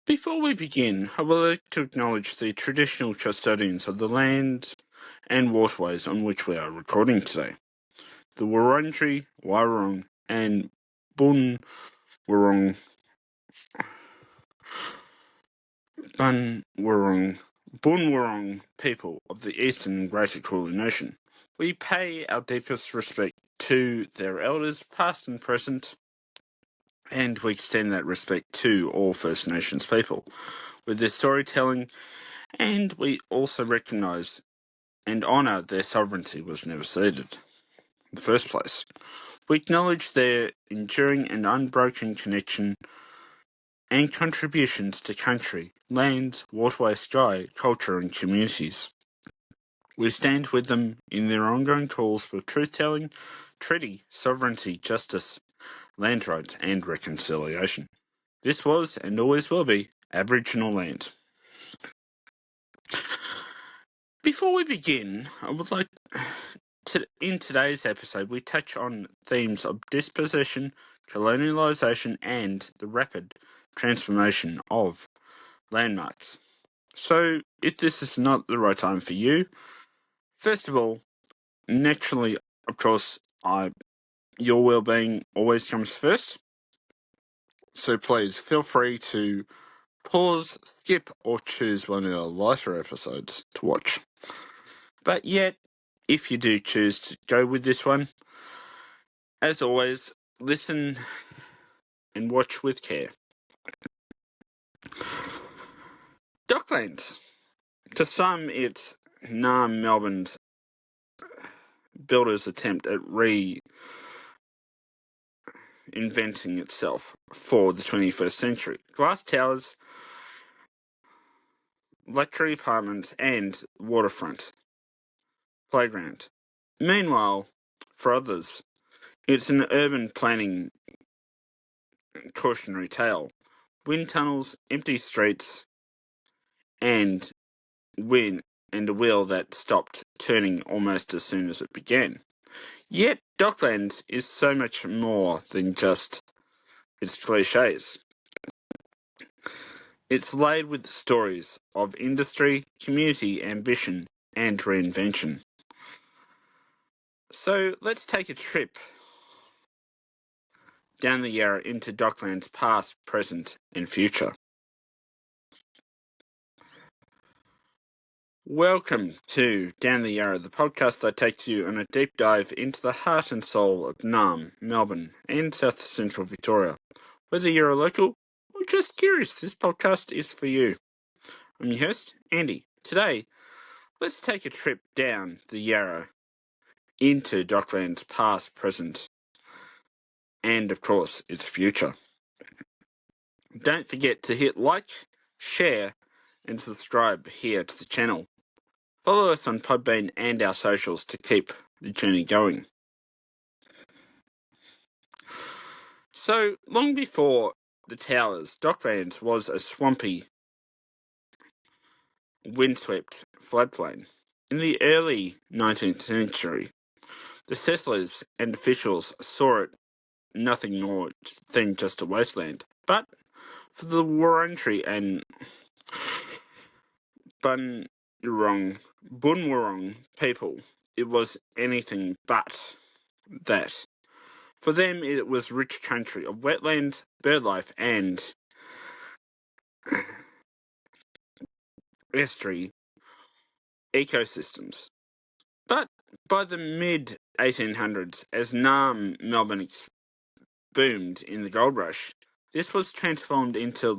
Before we begin, I would like to acknowledge the traditional custodians of the land and waterways on which we are recording today. The Wurundjeri, Wairung and Bunwurrung people of the Eastern and Greater Kulin Nation. We pay our deepest respect to their elders, past and present, and we extend that respect to all First Nations people with their storytelling, and we also recognise and honour their sovereignty was never ceded in the first place. We acknowledge their enduring and unbroken connection and contributions to country, lands, waterway, sky, culture and communities. We stand with them in their ongoing calls for truth-telling, treaty, sovereignty, justice, land rights and reconciliation. This was, and always will be, Aboriginal land. Before we begin, I would like in today's episode, we touch on themes of dispossession, colonialisation, and the rapid transformation of landmarks. So, if this is not the right time for you, first of all, naturally, of course, your well-being always comes first. So please feel free to pause, skip, or choose one of our lighter episodes to watch. But yet, if you do choose to go with this one, as always, listen and watch with care. Docklands. To some, it's Melbourne's builders' attempt at reinventing itself for the 21st century. Glass towers, luxury apartments, and waterfront playground. Meanwhile, for others, it's an urban planning cautionary tale. Wind tunnels, empty streets, and a wheel that stopped turning almost as soon as it began. Yet, Docklands is so much more than just its cliches. It's laid with stories of industry, community, ambition, and reinvention. So, let's take a trip down the Yarra into Docklands' past, present, and future. Welcome to Down the Yarra, the podcast that takes you on a deep dive into the heart and soul of Melbourne, and South Central Victoria. Whether you're a local or just curious, this podcast is for you. I'm your host, Andy. Today, let's take a trip down the Yarra into Docklands' past, present, and of course, its future. Don't forget to hit like, share, and subscribe here to the channel. Follow us on Podbean and our socials to keep the journey going. So, long before the towers, Docklands was a swampy, windswept floodplain. In the early 19th century, the settlers and officials saw it nothing more than just a wasteland. But for the Wurundjeri and Bunwurrung people, it was anything but that. For them, it was rich country of wetlands, birdlife, and estuary ecosystems. But by the mid-1800s, as Melbourne boomed in the gold rush, this was transformed into the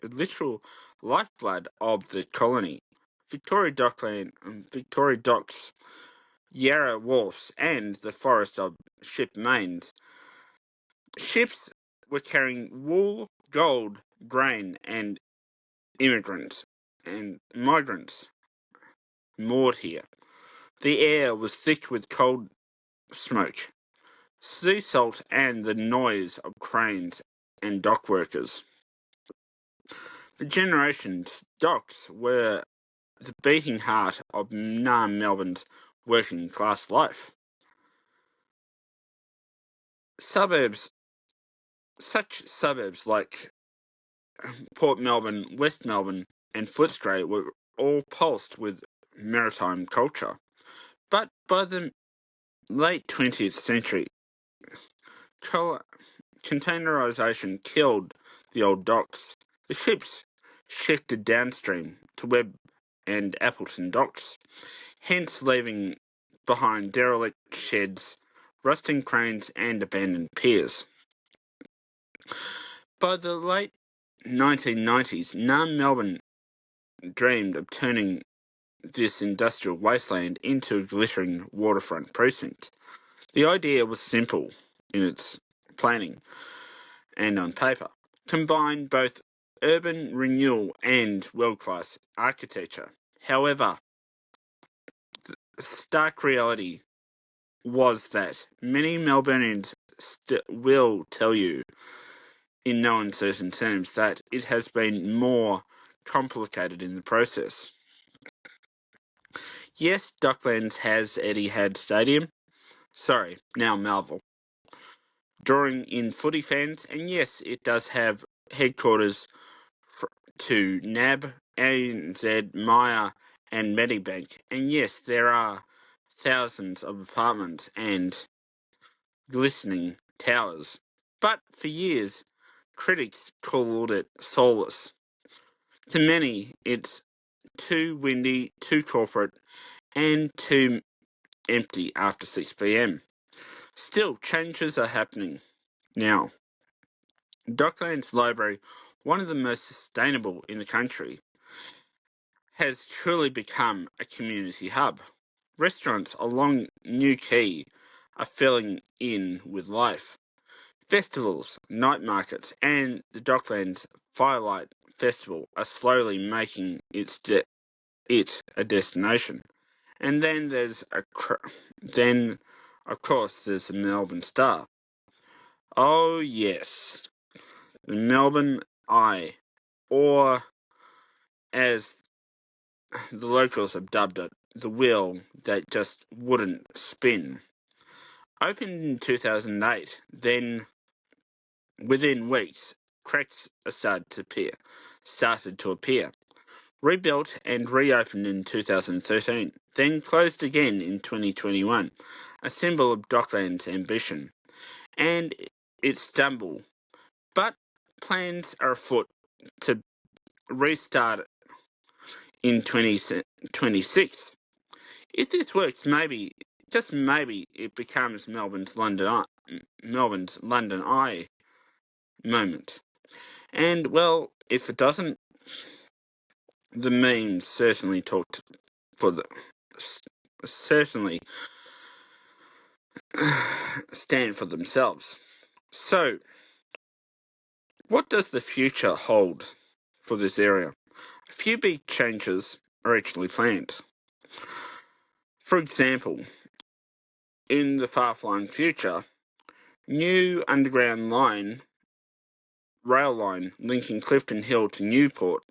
literal lifeblood of the colony. Victoria Docks, Yarra wharves, and the forest of ship mains. Ships were carrying wool, gold, grain, and migrants moored here. The air was thick with cold smoke, sea salt, and the noise of cranes and dock workers. For generations, docks were the beating heart of Melbourne's working class life. Such suburbs like Port Melbourne, West Melbourne, and Footscray were all pulsed with maritime culture. But by the late 20th century, containerisation killed the old docks. The ships shifted downstream to Webb and Appleton docks, hence leaving behind derelict sheds, rusting cranes, and abandoned piers. By the late 1990s, Melbourne dreamed of turning this industrial wasteland into a glittering waterfront precinct. The idea was simple in its planning and on paper, combined both urban renewal and world-class architecture. However, the stark reality was that many Melbournians will tell you in no uncertain terms that it has been more complicated in the process. Yes, Docklands has Etihad Stadium, now Melville, drawing in footy fans, and yes, it does have headquarters to NAB, ANZ, Maya, and Medibank, and yes, there are thousands of apartments and glistening towers. But for years, critics called it soulless. To many, it's too windy, too corporate, and too empty after 6 p.m. Still, changes are happening now. Docklands Library, one of the most sustainable in the country, has truly become a community hub. Restaurants along New Quay are filling in with life. Festivals, night markets, and the Docklands Firelight Festival are slowly making it a destination. And then of course, there's the Melbourne Star. Oh yes, the Melbourne Eye, or as the locals have dubbed it, the wheel that just wouldn't spin. Opened in 2008, then within weeks, cracks started to appear. Rebuilt and reopened in 2013, then closed again in 2021, a symbol of Dockland's ambition and its stumble. But plans are afoot to restart in 2026. If this works, maybe, just maybe, it becomes Melbourne's London Eye moment. And well, if it doesn't, the memes certainly certainly stand for themselves. So, what does the future hold for this area? A few big changes are actually planned. For example, in the far-flung future, new underground rail line linking Clifton Hill to Newport,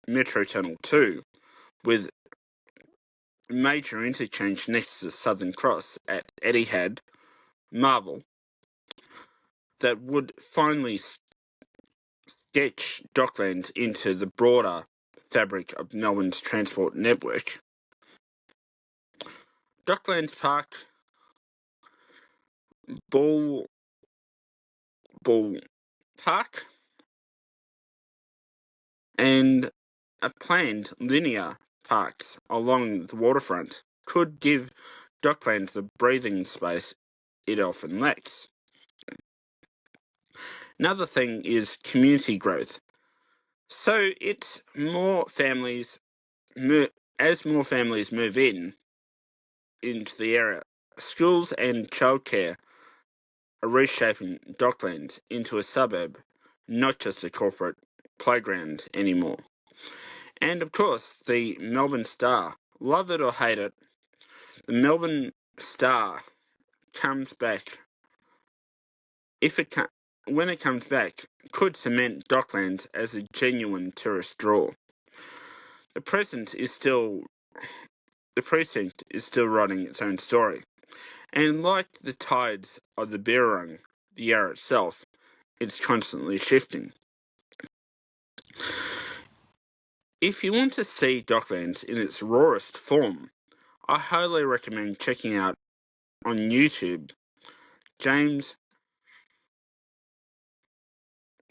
Metro Tunnel 2, with major interchange next to the Southern Cross at Etihad, Marvel, that would finally sketch Docklands into the broader fabric of Melbourne's transport network. Docklands Park, Bull Park, and a planned linear parks along the waterfront could give Docklands the breathing space it often lacks. Another thing is community growth. So it's more families as more families move into the area. Schools and childcare are reshaping Docklands into a suburb, not just a corporate playground anymore. And of course, the Melbourne Star. Love it or hate it, the Melbourne Star comes back. When it comes back, could cement Docklands as a genuine tourist draw. The precinct is still writing its own story, and like the tides of the Birrarung, the Yarra itself, it's constantly shifting. If you want to see Docklands in its rawest form, I highly recommend checking out on YouTube James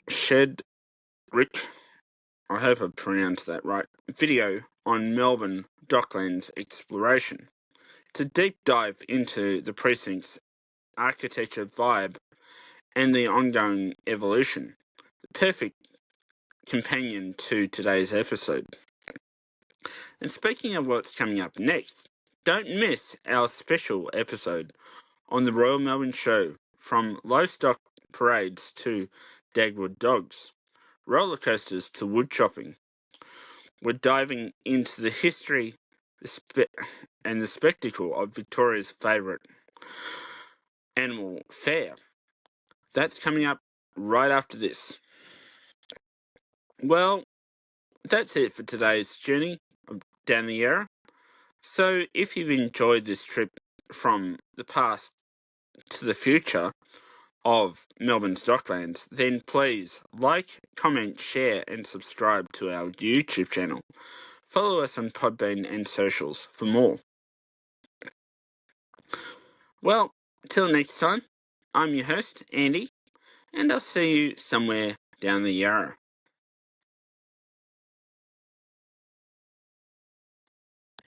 Shedrick, I hope I pronounced that right, video on Melbourne Docklands exploration. It's a deep dive into the precinct's architecture vibe and the ongoing evolution. The perfect companion to today's episode. And speaking of what's coming up next, don't miss our special episode on the Royal Melbourne show, from livestock parades to Dagwood dogs, roller coasters to wood chopping. We're diving into the history and the spectacle of Victoria's favourite animal fair. That's coming up right after this. Well, that's it for today's journey down the Yarra. So if you've enjoyed this trip from the past to the future of Melbourne's Docklands, then please like, comment, share and subscribe to our YouTube channel. Follow us on Podbean and socials for more. Well, till next time, I'm your host, Andy, and I'll see you somewhere down the Yarra.